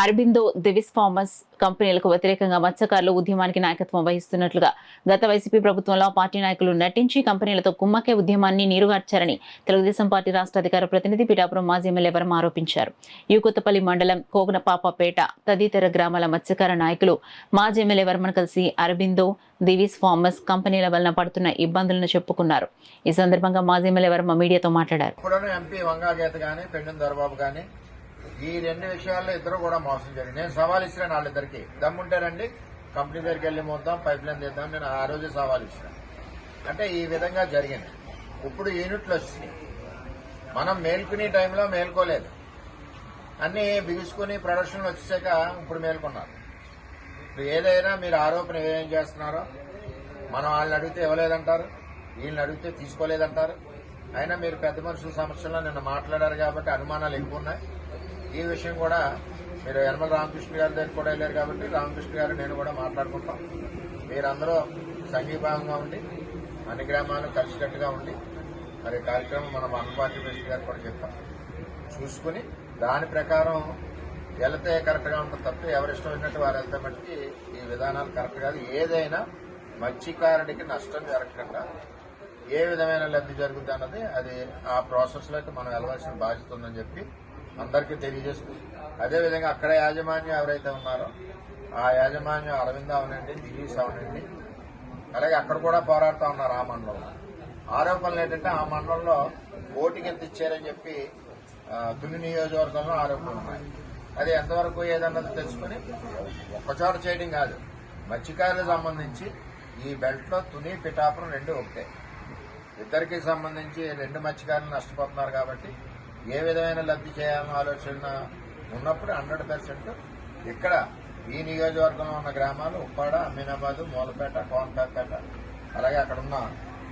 Aurobindo Divi's farmers కంపెనీలకు వ్యతిరేకంగా మత్స్యకారులు ఉద్యమానికి నాయకత్వం వహిస్తున్నట్లుగా గత వైసీపీ ప్రభుత్వంలో పార్టీ నాయకులు నటించి కంపెనీలతో కుమ్మక్కే ఉద్యమాన్ని నీరుగార్చారని తెలుగుదేశం పార్టీ రాష్ట్ర అధికార ప్రతినిధి పిఠాపురం మాజీ ఎమ్మెల్యే వర్మ ఆరోపించారు. యూకొత్తపల్లి మండలం కోగనపాపపేట తదితర గ్రామాల మత్స్యకార నాయకులు మాజీ ఎమ్మెల్యే వర్మను కలిసి అరబిందో దివిస్ ఫార్మర్స్ కంపెనీల వలన పడుతున్న ఇబ్బందులను చెప్పుకున్నారు. ఈ సందర్భంగా మాజీ ఎమ్మెల్యే వర్మ మీడియాతో మాట్లాడారు. ఈ రెండు విషయాల్లో ఇద్దరు కూడా మోసం జరిగింది. నేను సవాల్ ఇచ్చినాను వాళ్ళిద్దరికి, దమ్ముంటారండి కంపెనీ దగ్గరికి వెళ్లి మోద్దాం, పైప్ లైన్ తీద్దాం, నేను ఆ రోజే సవాల్ ఇచ్చినాను. అంటే ఈ విధంగా జరిగింది. ఇప్పుడు యూనిట్లు వచ్చినాయి, మనం మేల్కునే టైంలో మేల్కోలేదు, అన్ని బిగుసుకుని ప్రొడక్షన్ వచ్చాక ఇప్పుడు మేల్కొన్నారు. ఇప్పుడు ఏదైనా మీరు ఆరోపణ ఏం చేస్తున్నారో మనం వాళ్ళని అడిగితే ఇవ్వలేదంటారు, వీళ్ళని అడిగితే తీసుకోలేదంటారు. అయినా మీరు పెద్ద మనుషుల సమస్యల్లో నిన్న మాట్లాడారు కాబట్టి అనుమానాలు ఎక్కువ ఉన్నాయి. ఈ విషయం కూడా మీరు యనమల రామకృష్ణ గారి దగ్గర కూడా వెళ్ళారు కాబట్టి రామకృష్ణ గారు నేను కూడా మాట్లాడుకుంటాం. మీరందరూ సంఘీభావంగా ఉండి అన్ని గ్రామాలు కలిసికట్టుగా ఉండి మరి కార్యక్రమం మన వన్ పార్టీ ప్రెసిడెంట్ గారు కూడా చెప్తాం, చూసుకుని దాని ప్రకారం వెళితే కరెక్ట్గా ఉంటుంది తప్ప ఎవరిష్టం ఉన్నట్టు వారు వెళ్తే మట్టికి ఈ విధానాలు కరెక్ట్ కాదు. ఏదైనా మత్స్యకారుడికి నష్టం జరగకుండా ఏ విధమైన లబ్ధి జరుగుతుంది అన్నది అది ఆ ప్రాసెస్లోకి మనం వెళ్ళవలసిన బాధ్యత ఉందని చెప్పి అందరికీ తెలియజేస్తుంది. అదేవిధంగా అక్కడ యాజమాన్యం ఎవరైతే ఉన్నారో ఆ యాజమాన్యం అరవింద్ అవనండి, దిలీస్ అవనండి, అలాగే అక్కడ కూడా పోరాడుతూ ఉన్నారు. ఆ మండలంలో ఆరోపణలు ఏంటంటే ఆ మండలంలో ఓటుకి ఎంత ఇచ్చారని చెప్పి తుని నియోజకవర్గంలో ఆరోపణలు ఉన్నాయి. అది ఎంతవరకు ఏదన్నది తెలుసుకుని ఒక్కచోట చేయడం కాదు, మత్స్యకారులకు సంబంధించి ఈ బెల్ట్లో తుని పిఠాపురం రెండు ఒకటే, ఇద్దరికి సంబంధించి రెండు మత్స్యకారులు నష్టపోతున్నారు. కాబట్టి ఏ విధమైన లబ్ధి చేయాలని ఆలోచన ఉన్నప్పుడు 100% ఇక్కడ ఈ నియోజకవర్గంలో ఉన్న గ్రామాలు ఉప్పాడ, అమీనాబాద్, మూలపేట, కోనపేట, అలాగే అక్కడ ఉన్న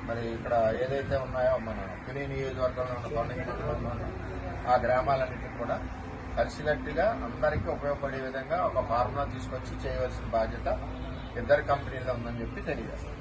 మరి ఇక్కడ ఏదైతే ఉన్నాయో మన తుని నియోజకవర్గంలో ఉన్న కొండగి మండలంలో ఉన్న ఆ గ్రామాలన్నింటినీ కూడా కలిసికట్టుగా అందరికీ ఉపయోగపడే విధంగా ఒక ఫార్ములా తీసుకొచ్చి చేయవలసిన బాధ్యత ఇద్దరు కంపెనీలో ఉందని చెప్పి తెలియజేస్తారు.